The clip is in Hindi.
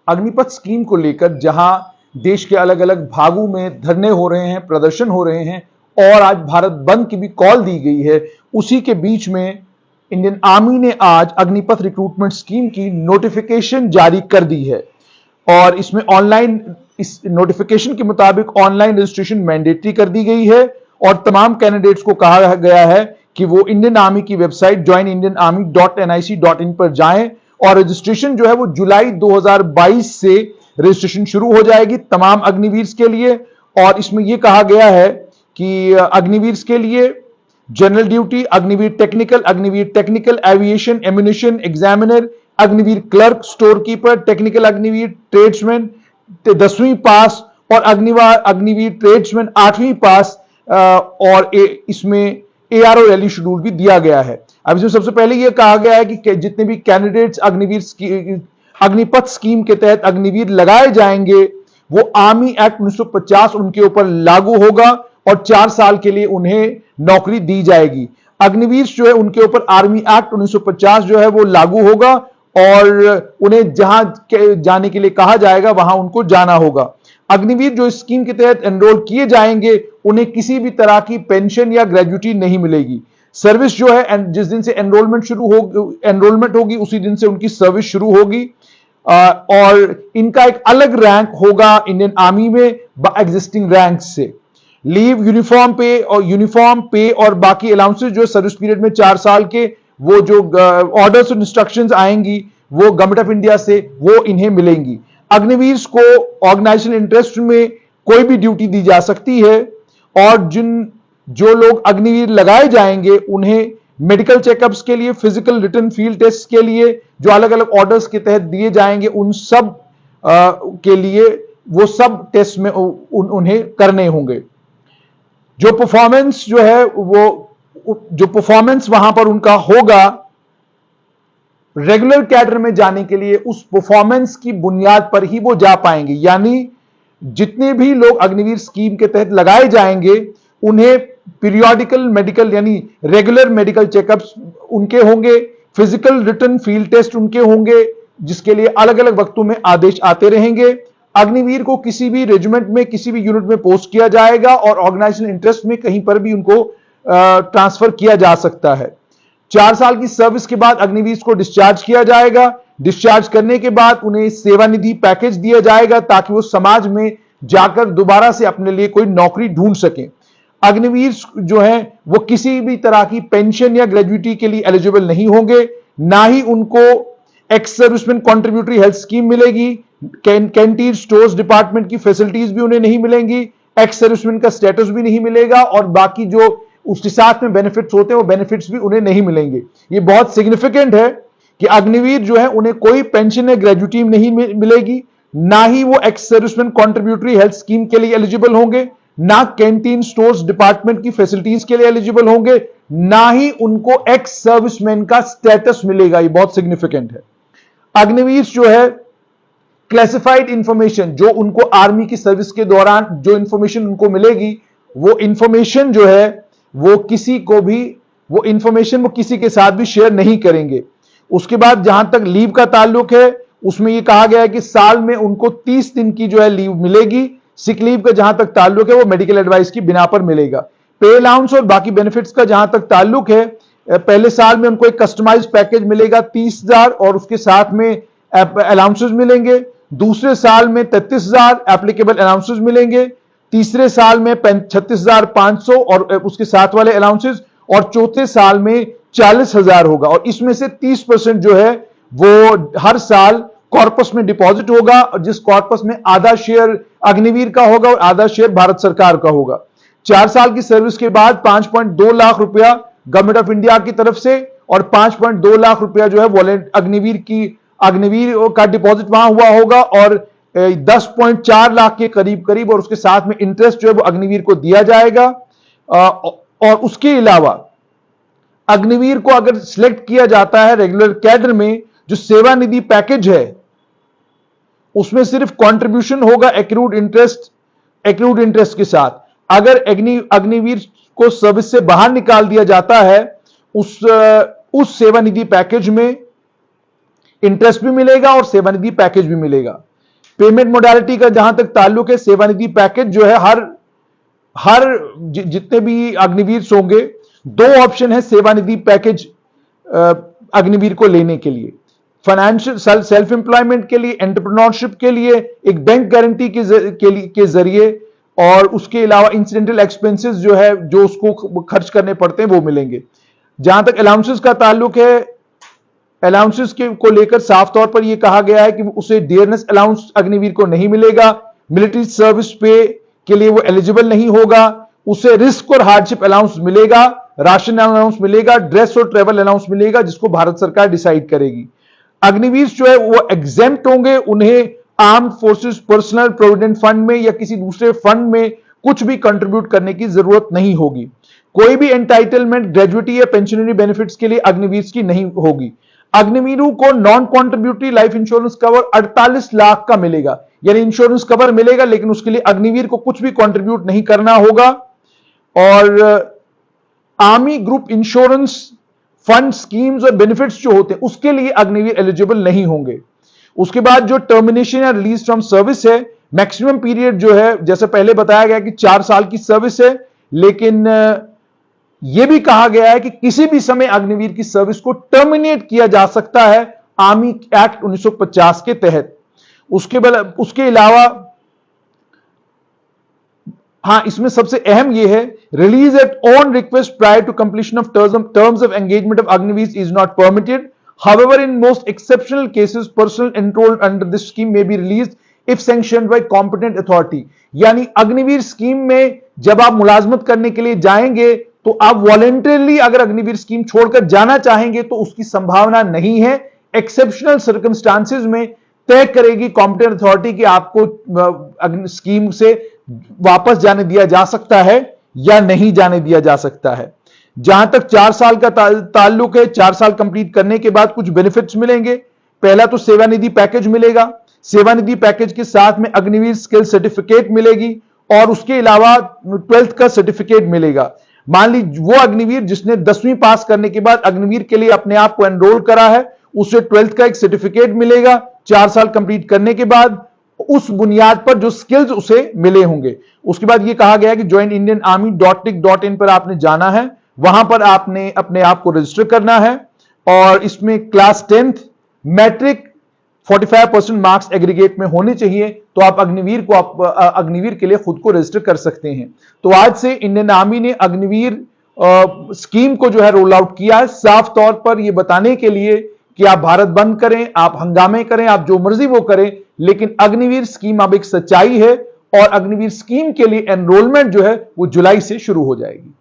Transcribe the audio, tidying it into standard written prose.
अग्निपथ स्कीम को लेकर जहां देश के अलग अलग भागों में धरने हो रहे हैं, प्रदर्शन हो रहे हैं और आज भारत बंद की भी कॉल दी गई है, उसी के बीच में इंडियन आर्मी ने आज अग्निपथ रिक्रूटमेंट स्कीम की नोटिफिकेशन जारी कर दी है और इसमें ऑनलाइन, इस नोटिफिकेशन के मुताबिक ऑनलाइन रजिस्ट्रेशन मैंडेटरी कर दी गई है और तमाम कैंडिडेट्स को कहा गया है कि वो इंडियन आर्मी की वेबसाइट joinindianarmy.nic.in पर जाएं और रजिस्ट्रेशन जो है वो जुलाई 2022 से रजिस्ट्रेशन शुरू हो जाएगी तमाम अग्निवीर के लिए। और इसमें यह कहा गया है कि अग्निवीर के लिए general duty, Agniveer technical aviation ammunition examiner, Agniveer clerk, store keeper, technical Agniveer tradesman 10वीं पास और अग्निवीर ट्रेड्समैन 8वीं पास और इसमें ARO रैली शेड्यूल भी दिया गया है। अब इसमें सबसे पहले यह कहा गया है कि जितने भी कैंडिडेट्स अग्निपथ स्कीम के तहत अग्निवीर लगाए जाएंगे वो आर्मी एक्ट 1950 उनके ऊपर लागू होगा और 4 साल के लिए उन्हें नौकरी दी जाएगी। अग्निवीर जो है उनके ऊपर आर्मी एक्ट 1950 जो है वो लागू होगा और उन्हें जहां जाने के लिए कहा जाएगा वहां उनको जाना होगा। अग्निवीर जो इस स्कीम के तहत एनरोल किए जाएंगे उन्हें किसी भी तरह की पेंशन या ग्रेजुटी नहीं मिलेगी। सर्विस जो है जिस दिन से एनरोलमेंट होगी उसी दिन से उनकी सर्विस शुरू होगी और इनका एक अलग रैंक होगा इंडियन आर्मी में एग्जिस्टिंग रैंक से। लीव, यूनिफॉर्म पे और बाकी अलाउंसेस जो सर्विस पीरियड में 4 साल के वो जो ऑर्डर्स और इंस्ट्रक्शंस आएंगी वो गवर्नमेंट ऑफ इंडिया से वो इन्हें मिलेंगी। अग्निवीर को ऑर्गेनाइजेशनल इंटरेस्ट में कोई भी ड्यूटी दी जा सकती है और जो लोग अग्निवीर लगाए जाएंगे उन्हें मेडिकल चेकअप्स के लिए, फिजिकल रिटन फील्ड टेस्ट के लिए जो अलग अलग ऑर्डर्स के तहत दिए जाएंगे उन सब के लिए वो सब टेस्ट में उन्हें करने होंगे। जो परफॉर्मेंस जो है जो परफॉर्मेंस वहां पर उनका होगा रेगुलर कैडर में जाने के लिए उस परफॉर्मेंस की बुनियाद पर ही वो जा पाएंगे। यानी जितने भी लोग अग्निवीर स्कीम के तहत लगाए जाएंगे उन्हें पीरियोडिकल मेडिकल यानी रेगुलर मेडिकल चेकअप्स उनके होंगे, फिजिकल रिटन फील्ड टेस्ट उनके होंगे जिसके लिए अलग अलग वक्तों में आदेश आते रहेंगे। अग्निवीर को किसी भी रेजिमेंट में, किसी भी यूनिट में पोस्ट किया जाएगा और ऑर्गेनाइजेशनल इंटरेस्ट में कहीं पर भी उनको ट्रांसफर किया जा सकता है। 4 साल की सर्विस के बाद अग्निवीर को डिस्चार्ज किया जाएगा। डिस्चार्ज करने के बाद उन्हें सेवानिधि पैकेज दिया जाएगा ताकि वो समाज में जाकर दोबारा से अपने लिए कोई नौकरी ढूंढ सकें। अग्निवीर जो है वो किसी भी तरह की पेंशन या ग्रेजुटी के लिए एलिजिबल नहीं होंगे, ना ही उनको ex serviceman contributory health scheme मिलेगी, कैंटीन स्टोर्स डिपार्टमेंट की फैसिलिटीज भी उन्हें नहीं मिलेंगी, एक्स सर्विसमैन का स्टेटस भी नहीं मिलेगा और बाकी जो उसके साथ में बेनिफिट्स होते हैं वो बेनिफिट्स भी उन्हें नहीं मिलेंगे। ये बहुत सिग्निफिकेंट है कि अग्निवीर जो है उन्हें कोई पेंशन या ग्रेजुटी नहीं मिलेगी, ना ही वो ex serviceman contributory health scheme के लिए एलिजिबल होंगे, ना कैंटीन स्टोर्स डिपार्टमेंट की फैसिलिटीज के लिए एलिजिबल होंगे, ना ही उनको एक्स सर्विसमैन का स्टेटस मिलेगा। ये बहुत सिग्निफिकेंट है। अग्निवीर जो है क्लासिफाइड इंफॉर्मेशन जो उनको आर्मी की सर्विस के दौरान जो इंफॉर्मेशन उनको मिलेगी वो इंफॉर्मेशन जो है वो किसी के साथ भी शेयर नहीं करेंगे। उसके बाद जहां तक लीव का ताल्लुक है उसमें यह कहा गया है कि साल में उनको 30 दिन की जो है लीव मिलेगी। सिक लीव का जहां तक ताल्लुक है वो मेडिकल एडवाइस की बिना पर मिलेगा। पे अलाउंस और बाकी बेनिफिट्स का जहां तक ताल्लुक है पहले साल में उनको एक कस्टमाइज पैकेज मिलेगा 30,000 और उसके साथ में अलाउंसेस मिलेंगे। दूसरे साल में 33,000 एप्लीकेबल अलाउंसेस मिलेंगे। तीसरे साल में 36,500 और उसके साथ वाले अलाउंसेस और चौथे साल में 40,000 होगा और इसमें से 30% जो है वो हर साल कॉर्पस में डिपॉजिट होगा और जिस कॉर्पस में आधा शेयर अग्निवीर का होगा और आधा शेयर भारत सरकार का होगा। 4 साल की सर्विस के बाद 5.2 लाख रुपया गवर्नमेंट ऑफ इंडिया की तरफ से और 5.2 लाख रुपया जो है अग्निवीर का डिपॉजिट वहां हुआ होगा और 10.4 लाख के करीब और उसके साथ में इंटरेस्ट जो है वो अग्निवीर को दिया जाएगा। और उसके अलावा अग्निवीर को अगर सिलेक्ट किया जाता है रेगुलर कैडर में जो सेवानिधि पैकेज है उसमें सिर्फ कंट्रीब्यूशन होगा एक्रूड इंटरेस्ट के साथ। अगर अग्निवीर को सर्विस से बाहर निकाल दिया जाता है उस सेवानिधि पैकेज में इंटरेस्ट भी मिलेगा और सेवानिधि पैकेज भी मिलेगा। पेमेंट मोडालिटी का जहां तक ताल्लुक है, सेवानिधि पैकेज जो है हर जितने भी अग्निवीर होंगे, 2 ऑप्शन है सेवानिधि पैकेज अग्निवीर को लेने के लिए। फाइनेंशियल सेल्फ एम्प्लॉयमेंट के लिए, एंटरप्रेन्योरशिप के लिए, एक बैंक गारंटी के जरिए, और उसके अलावा इंसिडेंटल एक्सपेंसेस जो है, जो उसको खर्च करने पड़ते हैं, वो मिलेंगे। जहां तक अलाउंसेस का ताल्लुक है, अलाउंसेस को लेकर साफ तौर पर यह कहा गया है कि उसे डियरनेस अलाउंस अग्निवीर को नहीं मिलेगा, मिलिट्री सर्विस पे के लिए वो एलिजिबल नहीं होगा, उसे रिस्क और हार्डशिप अलाउंस मिलेगा, राशन अलाउंस मिलेगा, ड्रेस और ट्रेवल अलाउंस मिलेगा, जिसको भारत सरकार डिसाइड करेगी। अग्निवीर जो है वो एग्जेम्प्ट होंगे, उन्हें armed forces personal provident fund में या किसी दूसरे फंड में कुछ भी कंट्रीब्यूट करने की जरूरत नहीं होगी। कोई भी एंटाइटलमेंट ग्रेजुएटी या पेंशनरी बेनिफिट्स के लिए अग्निवीर की नहीं होगी। अग्निवीरों को non contributory life insurance cover 48 lakh का मिलेगा, यानी इंश्योरेंस कवर मिलेगा, लेकिन उसके लिए अग्निवीर को कुछ भी कंट्रीब्यूट नहीं करना होगा। और army group insurance fund schemes और बेनिफिट्स जो होते हैं, उसके लिए अग्निवीर एलिजिबल नहीं होंगे। उसके बाद जो टर्मिनेशन या रिलीज फ्रॉम सर्विस है, मैक्सिमम पीरियड जो है, जैसे पहले बताया गया कि 4 साल की सर्विस है, लेकिन यह भी कहा गया है कि किसी भी समय अग्निवीर की सर्विस को टर्मिनेट किया जा सकता है आर्मी एक्ट 1950 के तहत। उसके अलावा हां, इसमें सबसे अहम यह है, release at on request prior to completion of terms of engagement of Agniveer is not permitted. However, in most exceptional cases, personnel enrolled under this scheme may be released if sanctioned by competent authority. यानी अग्निवीर स्कीम में जब आप मुलाजमत करने के लिए जाएंगे, तो आप वॉलेंटरली अगर अग्निवीर स्कीम छोड़कर जाना चाहेंगे तो उसकी संभावना नहीं है। एक्सेप्शनल सर्कमस्टांसेस में तय करेगी कॉम्पिटेंट अथॉरिटी कि आपको स्कीम से वापस जाने दिया जा सकता है या नहीं जाने दिया जा सकता है। जहां तक 4 साल का ताल्लुक है, 4 साल कंप्लीट करने के बाद कुछ बेनिफिट्स मिलेंगे। पहला तो सेवानिधि पैकेज मिलेगा। सेवानिधि पैकेज के साथ में अग्निवीर स्किल सर्टिफिकेट मिलेगी, और उसके अलावा 12th का सर्टिफिकेट मिलेगा। मान लीजिए वो अग्निवीर जिसने 10वीं पास करने के बाद अग्निवीर के लिए अपने आप को एनरोल करा है, उसे 12th का एक सर्टिफिकेट मिलेगा 4 साल कंप्लीट करने के बाद, उस बुनियाद पर जो स्किल्स उसे मिले होंगे। उसके बाद यह कहा गया कि ज्वाइन इंडियन आर्मी.tic.in पर आपने जाना है, वहां पर आपने अपने आप को रजिस्टर करना है, और इसमें class 10th matric 45% marks aggregate में होने चाहिए, तो आप अग्निवीर के लिए खुद को रजिस्टर कर सकते हैं। तो आज से इंडियन आर्मी ने अग्निवीर स्कीम को जो है रोल आउट किया है, साफ तौर पर यह बताने के लिए कि आप भारत बंद करें, आप हंगामे करें, आप जो मर्जी वो करें, लेकिन अग्निवीर स्कीम अब एक सच्चाई है, और अग्निवीर स्कीम के लिए एनरोलमेंट जो है वो जुलाई से शुरू हो जाएगी।